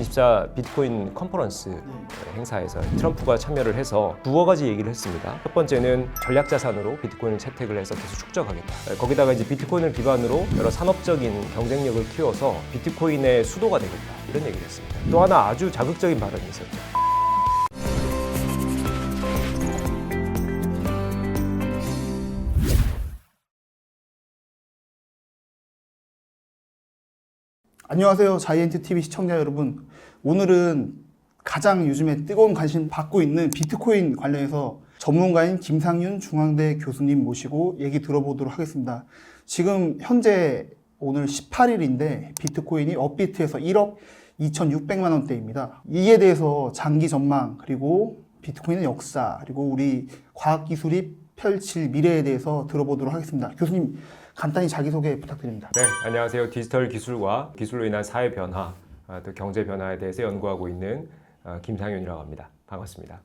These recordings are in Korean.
2024 비트코인 컨퍼런스 행사에서 트럼프가 참여를 해서 두어 가지 얘기를 했습니다. 첫 번째는 전략 자산으로 비트코인을 채택을 해서 계속 축적하겠다. 거기다가 이제 비트코인을 기반으로 여러 산업적인 경쟁력을 키워서 비트코인의 수도가 되겠다. 이런 얘기를 했습니다. 또 하나 아주 자극적인 발언이 있었죠. 안녕하세요. 자이언트TV 시청자 여러분. 오늘은 가장 요즘에 뜨거운 관심 받고 있는 비트코인 관련해서 전문가인 김상윤 중앙대 교수님 모시고 얘기 들어보도록 하겠습니다. 지금 현재 오늘 18일인데 비트코인이 업비트에서 1억 2,600만 원대입니다. 이에 대해서 장기 전망, 그리고 비트코인의 역사, 그리고 우리 과학기술이 펼칠 미래에 대해서 들어보도록 하겠습니다. 교수님, 간단히 자기소개 부탁드립니다. 네, 안녕하세요. 디지털 기술과 기술로 인한 사회 변화, 또 경제 변화에 대해서 연구하고 있는 김상윤이라고 합니다. 반갑습니다.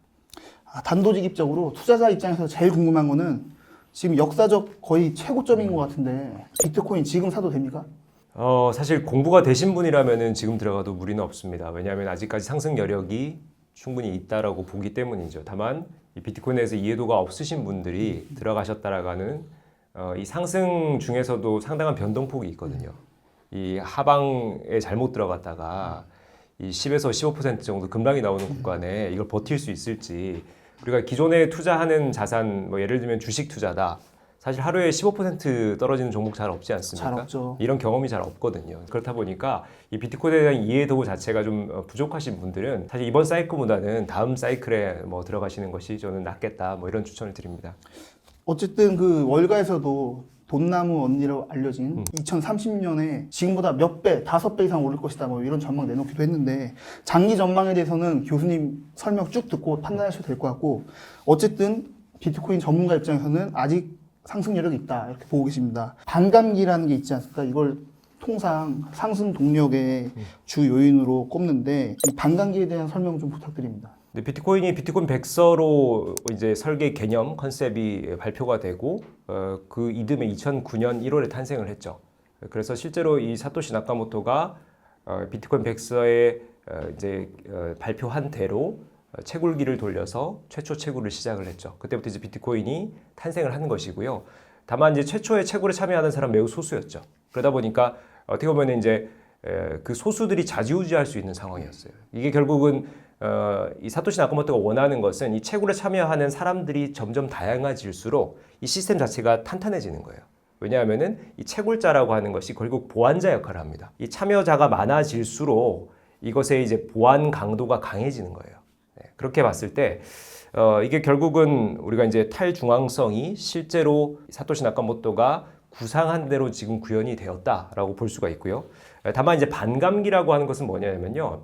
단도직입적으로 투자자 입장에서 제일 궁금한 거는 지금 역사적 거의 최고점인 것 같은데 비트코인 지금 사도 됩니까? 사실 공부가 되신 분이라면 지금 들어가도 무리는 없습니다. 왜냐하면 아직까지 상승 여력이 충분히 있다라고 보기 때문이죠. 다만 이 비트코인에 대해서 이해도가 없으신 분들이 들어가셨다라가는 이 상승 중에서도 상당한 변동폭이 있거든요. 이 하방에 잘못 들어갔다가 이 10에서 15% 정도 급락이 나오는 구간에 이걸 버틸 수 있을지, 우리가 기존에 투자하는 자산, 뭐 예를 들면 주식 투자다. 사실 하루에 15% 떨어지는 종목 잘 없지 않습니까? 잘 없죠. 이런 경험이 잘 없거든요. 그렇다 보니까 이 비트코인에 대한 이해도 자체가 좀 부족하신 분들은 사실 이번 사이클보다는 다음 사이클에 뭐 들어가시는 것이 저는 낫겠다. 뭐 이런 추천을 드립니다. 어쨌든 그 월가에서도 돈나무 언니로 알려진 2030년에 지금보다 몇 배, 5배 이상 오를 것이다, 뭐 이런 전망 내놓기도 했는데 장기 전망에 대해서는 교수님 설명 쭉 듣고 판단하셔도 될 것 같고, 어쨌든 비트코인 전문가 입장에서는 아직 상승 여력이 있다 이렇게 보고 계십니다. 반감기라는 게 있지 않습니까? 이걸 통상 상승 동력의 주 요인으로 꼽는데 이 반감기에 대한 설명 좀 부탁드립니다. 비트코인이 비트코인 백서로 이제 설계 개념 컨셉이 발표가 되고 그 이듬해 2009년 1월에 탄생을 했죠. 그래서 실제로 이 사토시 나카모토가 비트코인 백서에 이제 발표한 대로 채굴기를 돌려서 최초 채굴을 시작을 했죠. 그때부터 이제 비트코인이 탄생을 한 것이고요. 다만 이제 최초의 채굴에 참여하는 사람 매우 소수였죠. 그러다 보니까 어떻게 보면 이제 그 소수들이 좌지우지할 수 있는 상황이었어요. 이게 결국은 이 사토시 나카모토가 원하는 것은 이 채굴에 참여하는 사람들이 점점 다양해질수록 이 시스템 자체가 탄탄해지는 거예요. 왜냐하면은 이 채굴자라고 하는 것이 결국 보안자 역할을 합니다. 이 참여자가 많아질수록 이것의 이제 보안 강도가 강해지는 거예요. 네, 그렇게 봤을 때 이게 결국은 우리가 이제 탈중앙성이 실제로 사토시 나카모토가 구상한 대로 지금 구현이 되었다라고 볼 수가 있고요. 다만 이제 반감기라고 하는 것은 뭐냐면요.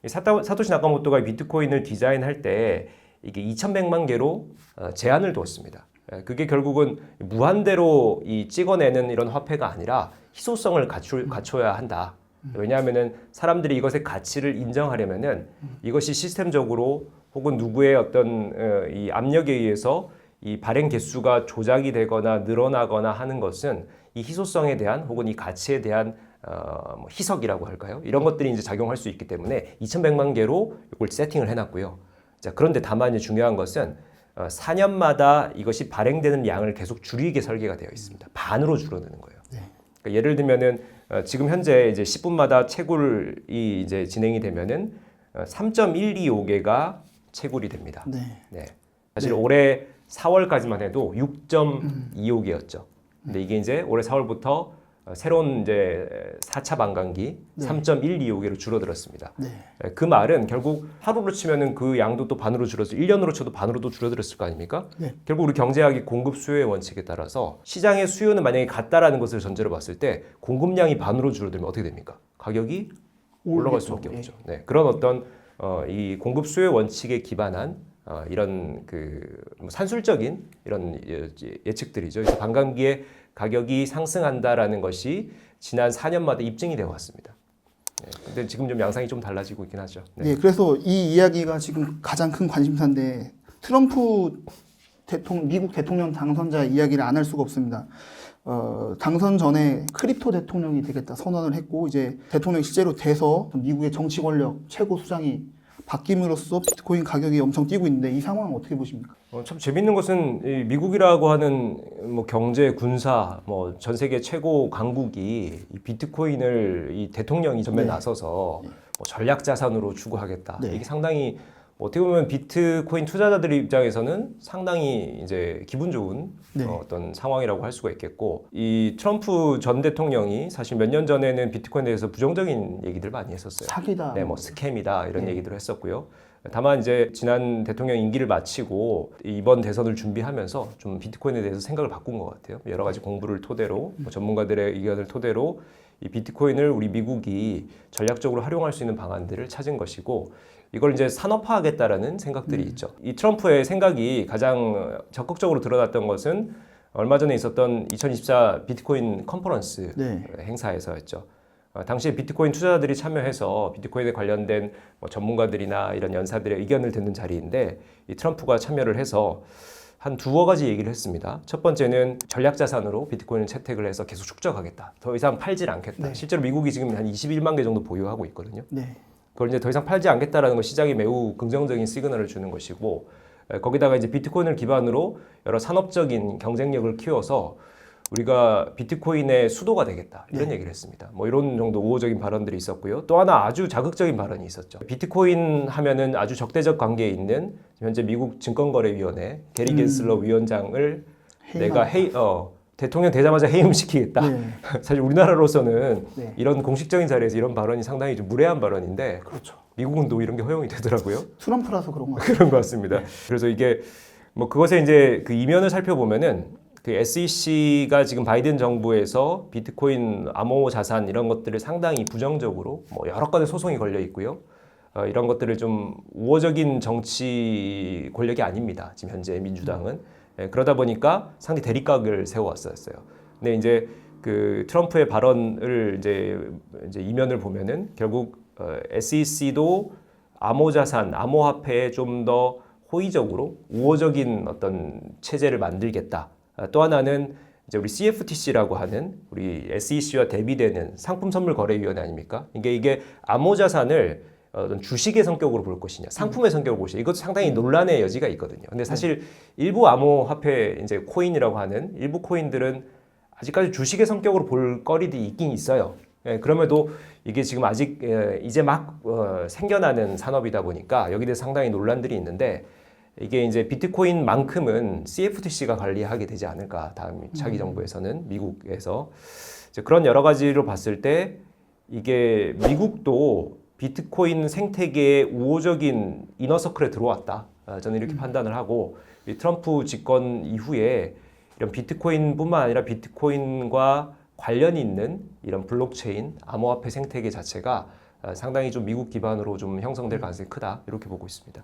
사토시 나카모토가 비트코인을 디자인할 때 이게 2,100만 개로 제한을 두었습니다. 그게 결국은 무한대로 이 찍어내는 이런 화폐가 아니라 희소성을 갖춰야 한다. 왜냐하면은 사람들이 이것의 가치를 인정하려면은 이것이 시스템적으로 혹은 누구의 어떤 이 압력에 의해서 이 발행 개수가 조작이 되거나 늘어나거나 하는 것은 이 희소성에 대한 혹은 이 가치에 대한 뭐 희석이라고 할까요? 이런 것들이 이제 작용할 수 있기 때문에 2,100만 개로 이걸 세팅을 해놨고요. 자, 그런데 다만 이제 중요한 것은 4년마다 이것이 발행되는 양을 계속 줄이게 설계가 되어 있습니다. 반으로 줄어드는 거예요. 네. 그러니까 예를 들면은 지금 현재 이제 10분마다 채굴이 이제 진행이 되면은 3.125개가 채굴이 됩니다. 네. 네. 사실 올해 4월까지만 해도 6.25개였죠. 근데 이게 이제 올해 4월부터 새로운 이제 4차 반감기 3.125개로 줄어들었습니다. 네. 그 말은 결국 하루로 치면은 그 양도 또 반으로 줄어서 1년으로 쳐도 반으로 또 줄어들었을 거 아닙니까? 네. 결국 우리 경제학이 공급 수요의 원칙에 따라서 시장의 수요는 만약에 같다라는 것을 전제로 봤을 때 공급량이 반으로 줄어들면 어떻게 됩니까? 가격이 올라갈 수밖에 없죠. 네. 그런 어떤 이 공급 수요의 원칙에 기반한 이런 뭐 산술적인 이런 예측들이죠. 그래서 반감기에 가격이 상승한다라는 것이 지난 4년마다 입증이 되어 왔습니다. 네, 근데 지금 좀 양상이 좀 달라지고 있긴 하죠. 네. 네, 그래서 이 이야기가 지금 가장 큰 관심사인데 트럼프 미국 대통령 당선자 이야기를 안 할 수가 없습니다. 당선 전에 크립토 대통령이 되겠다 선언을 했고 이제 대통령이 실제로 돼서 미국의 정치 권력 최고 수장이 바뀜으로써 비트코인 가격이 엄청 뛰고 있는데 이 상황은 어떻게 보십니까? 참 재밌는 것은 이 미국이라고 하는 뭐 경제, 군사, 뭐 전 세계 최고 강국이 이 비트코인을 이 대통령이 전면 네. 나서서 뭐 전략 자산으로 추구하겠다. 네. 이게 상당히 뭐 어떻게 보면 비트코인 투자자들 입장에서는 상당히 이제 기분 좋은 네. 어떤 상황이라고 할 수가 있겠고, 이 트럼프 전 대통령이 사실 몇 년 전에는 비트코인에 대해서 부정적인 얘기들 많이 했었어요. 사기다. 네, 뭐 스캠이다 이런 네. 얘기들을 했었고요. 다만 이제 지난 대통령 임기를 마치고 이번 대선을 준비하면서 좀 비트코인에 대해서 생각을 바꾼 것 같아요. 여러 가지 공부를 토대로, 뭐 전문가들의 의견을 토대로 이 비트코인을 우리 미국이 전략적으로 활용할 수 있는 방안들을 찾은 것이고, 이걸 이제 산업화하겠다라는 생각들이 있죠. 이 트럼프의 생각이 가장 적극적으로 드러났던 것은 얼마 전에 있었던 2024 비트코인 컨퍼런스 네. 행사에서였죠. 당시에 비트코인 투자자들이 참여해서 비트코인에 관련된 뭐 전문가들이나 이런 연사들의 의견을 듣는 자리인데, 이 트럼프가 참여를 해서 한 두어 가지 얘기를 했습니다. 첫 번째는 전략 자산으로 비트코인을 채택을 해서 계속 축적하겠다. 더 이상 팔질 않겠다. 네. 실제로 미국이 지금 한 21만 개 정도 보유하고 있거든요. 네. 그걸 이제 더 이상 팔지 않겠다라는 건 시장에 매우 긍정적인 시그널을 주는 것이고, 거기다가 이제 비트코인을 기반으로 여러 산업적인 경쟁력을 키워서 우리가 비트코인의 수도가 되겠다 이런 네. 얘기를 했습니다. 뭐 이런 정도 우호적인 발언들이 있었고요. 또 하나 아주 자극적인 발언이 있었죠. 비트코인 하면은 아주 적대적 관계에 있는 현재 미국 증권거래위원회 게리 겐슬러 위원장을 내가 대통령 되자마자 해임시키겠다. 네. 사실 우리나라로서는 네. 이런 공식적인 자리에서 이런 발언이 상당히 좀 무례한 발언인데, 그렇죠. 미국은 또 이런 게 허용이 되더라고요. 트럼프라서 그런 것 같아요. 그런 것 같습니다. 그래서 이게 뭐 그것에 이제 그 이면을 살펴보면은 그 SEC가 지금 바이든 정부에서 비트코인 암호 자산 이런 것들을 상당히 부정적으로 뭐 여러 건의 소송이 걸려 있고요. 이런 것들을 좀 우호적인 정치 권력이 아닙니다. 지금 현재 민주당은. 그러다 보니까 상대 대립각을 세워왔었어요. 근데 이제 그 트럼프의 발언을 이제 이면을 보면은 결국 SEC도 암호자산, 암호화폐에 좀 더 호의적으로 우호적인 어떤 체제를 만들겠다. 또 하나는 이제 우리 CFTC라고 하는 우리 SEC와 대비되는 상품 선물 거래위원회 아닙니까? 이게 암호자산을 어떤 주식의 성격으로 볼 것이냐, 상품의 성격으로 볼 것이냐, 이것도 상당히 논란의 여지가 있거든요. 근데 사실 일부 암호화폐 이제 코인이라고 하는 일부 코인들은 아직까지 주식의 성격으로 볼 거리들이 있긴 있어요. 그럼에도 이게 지금 아직 이제 막 생겨나는 산업이다 보니까 여기에 대해서 상당히 논란들이 있는데, 이게 이제 비트코인만큼은 CFTC가 관리하게 되지 않을까, 다음 차기 정부에서는 미국에서 이제 그런 여러 가지로 봤을 때 이게 미국도 비트코인 생태계의 우호적인 이너서클에 들어왔다. 저는 이렇게 판단을 하고, 이 트럼프 집권 이후에 이런 비트코인뿐만 아니라 비트코인과 관련이 있는 이런 블록체인, 암호화폐 생태계 자체가 상당히 좀 미국 기반으로 좀 형성될 가능성이 크다, 이렇게 보고 있습니다.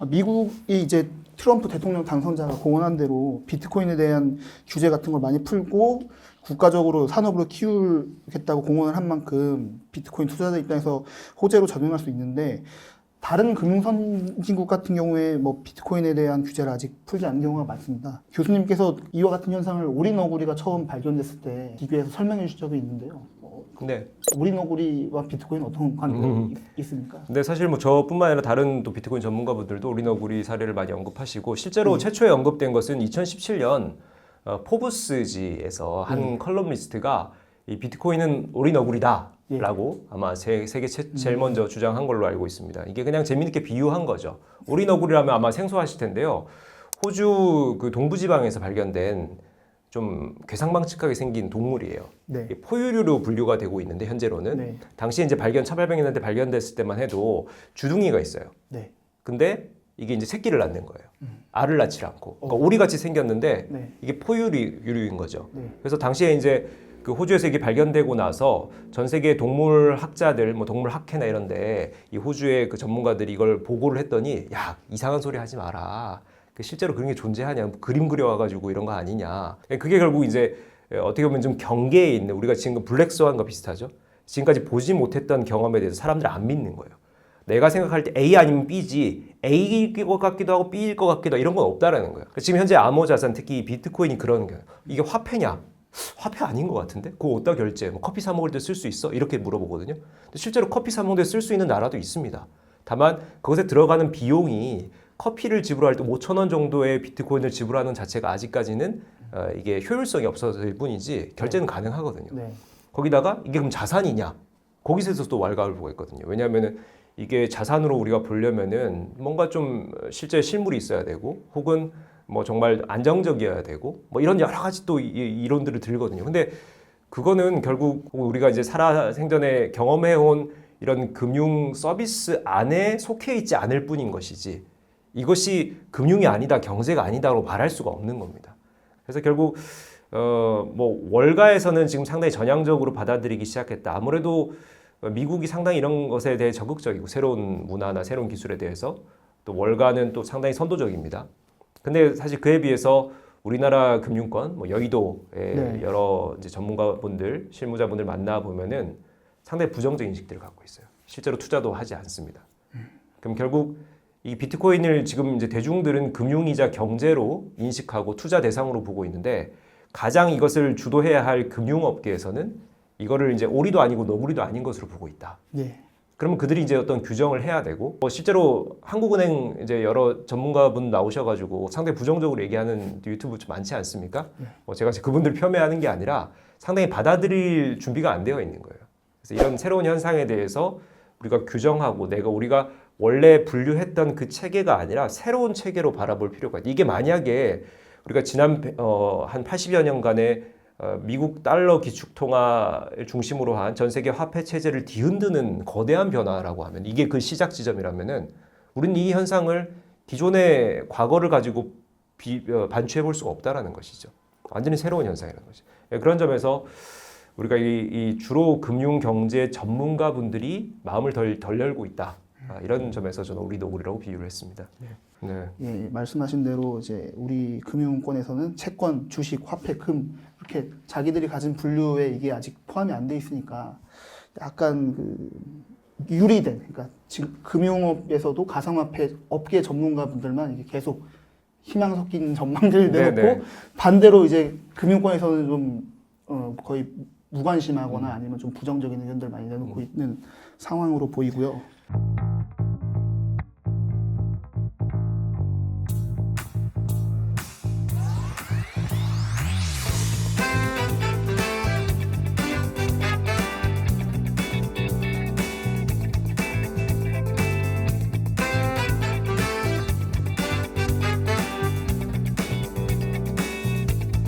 미국이 이제 트럼프 대통령 당선자가 공언한 대로 비트코인에 대한 규제 같은 걸 많이 풀고 국가적으로 산업으로 키우겠다고 공언을 한 만큼 비트코인 투자자 입장에서 호재로 작용할 수 있는데, 다른 금융선진국 같은 경우에 뭐 비트코인에 대한 규제를 아직 풀지 않은 경우가 많습니다. 교수님께서 이와 같은 현상을 오리너구리가 처음 발견됐을 때 비교해서 설명해 주신 적이 있는데요. 근데 오리너구리와 비트코인 어떤 관계가 있습니까? 근데 사실 뭐 저뿐만 아니라 다른 또 비트코인 전문가분들도 오리너구리 사례를 많이 언급하시고, 실제로 최초에 언급된 것은 2017년 포브스지에서 한 컬럼리스트가 이 비트코인은 오리너구리다라고 아마 세계 제일 먼저 주장한 걸로 알고 있습니다. 이게 그냥 재미있게 비유한 거죠. 오리너구리라면 아마 생소하실 텐데요. 호주 그 동부지방에서 발견된 좀 괴상망측하게 생긴 동물이에요. 네. 이게 포유류로 분류가 되고 있는데 현재로는 네. 당시에 이제 1800년대 발견됐을 때만 해도 주둥이가 있어요. 네. 근데 이게 이제 새끼를 낳는 거예요. 알을 낳지 않고. 그러니까 오리같이 생겼는데 네. 이게 포유류인 거죠. 네. 그래서 당시에 이제 그 호주에서 이게 발견되고 나서 전 세계 동물 학자들, 뭐 동물 학회나 이런데 이 호주의 그 전문가들이 이걸 보고를 했더니, 야, 이상한 소리 하지 마라. 실제로 그런 게 존재하냐, 그림 그려와가지고 이런 거 아니냐. 그게 결국 이제 어떻게 보면 좀 경계에 있는, 우리가 지금 블랙스완과 비슷하죠. 지금까지 보지 못했던 경험에 대해서 사람들이 안 믿는 거예요. 내가 생각할 때 A 아니면 B지, A일 것 같기도 하고 B일 것 같기도 하고 이런 건 없다라는 거예요. 지금 현재 암호자산, 특히 비트코인이 그런 거예요. 이게 화폐냐? 화폐 아닌 것 같은데? 그거 어디다 결제? 뭐 커피 사 먹을 때 쓸 수 있어? 이렇게 물어보거든요. 근데 실제로 커피 사 먹을 때 쓸 수 있는 나라도 있습니다. 다만 그것에 들어가는 비용이 커피를 지불할 때 5천 원 정도의 비트코인을 지불하는 자체가 아직까지는 이게 효율성이 없어질 뿐이지 결제는 가능하거든요. 네. 거기다가 이게 그럼 자산이냐? 거기서 또 왈가를 보고 있거든요. 왜냐하면은 이게 자산으로 우리가 보려면은 뭔가 좀 실제 실물이 있어야 되고 혹은 뭐 정말 안정적이어야 되고 뭐 이런 여러 가지 또 이론들을 들거든요. 근데 그거는 결국 우리가 이제 살아 생전에 경험해온 이런 금융 서비스 안에 속해 있지 않을 뿐인 것이지 이것이 금융이 아니다, 경제가 아니다로 말할 수가 없는 겁니다. 그래서 결국 뭐 월가에서는 지금 상당히 전향적으로 받아들이기 시작했다. 아무래도 미국이 상당히 이런 것에 대해 적극적이고 새로운 문화나 새로운 기술에 대해서 또 월가는 또 상당히 선도적입니다. 근데 사실 그에 비해서 우리나라 금융권, 뭐 여의도의 네. 여러 이제 전문가분들, 실무자분들 만나 보면은 상당히 부정적 인식들을 갖고 있어요. 실제로 투자도 하지 않습니다. 그럼 결국 이 비트코인을 지금 이제 대중들은 금융이자 경제로 인식하고 투자 대상으로 보고 있는데 가장 이것을 주도해야 할 금융업계에서는 이거를 이제 오리도 아니고 너구리도 아닌 것으로 보고 있다. 예. 그러면 그들이 이제 어떤 규정을 해야 되고 실제로 한국은행 이제 여러 전문가분 나오셔가지고 상당히 부정적으로 얘기하는 유튜브 좀 많지 않습니까? 제가 그분들 폄훼하는 게 아니라 상당히 받아들일 준비가 안 되어 있는 거예요. 그래서 이런 새로운 현상에 대해서 우리가 규정하고 우리가 원래 분류했던 그 체계가 아니라 새로운 체계로 바라볼 필요가 있다. 이게 만약에 우리가 지난 한 80여 년간의 미국 달러 기축통화를 중심으로 한 전 세계 화폐 체제를 뒤흔드는 거대한 변화라고 하면 이게 그 시작 지점이라면은 우리는 이 현상을 기존의 과거를 가지고 반추해 볼 수가 없다라는 것이죠. 완전히 새로운 현상이라는 것이죠. 그런 점에서 우리가 이 주로 금융 경제 전문가분들이 마음을 덜 열고 있다. 이런 점에서 저는 우리 너구리라고 비유를 했습니다. 네. 예, 말씀하신 대로 이제 우리 금융권에서는 채권, 주식, 화폐, 금 이렇게 자기들이 가진 분류에 이게 아직 포함이 안 돼 있으니까 약간 그 유리된, 그러니까 지금 금융업에서도 가상화폐 업계 전문가분들만 이게 계속 희망 섞인 전망들을 내놓고 네네. 반대로 이제 금융권에서는 좀 거의 무관심하거나 아니면 좀 부정적인 의견들 많이 내놓고 있는 상황으로 보이고요.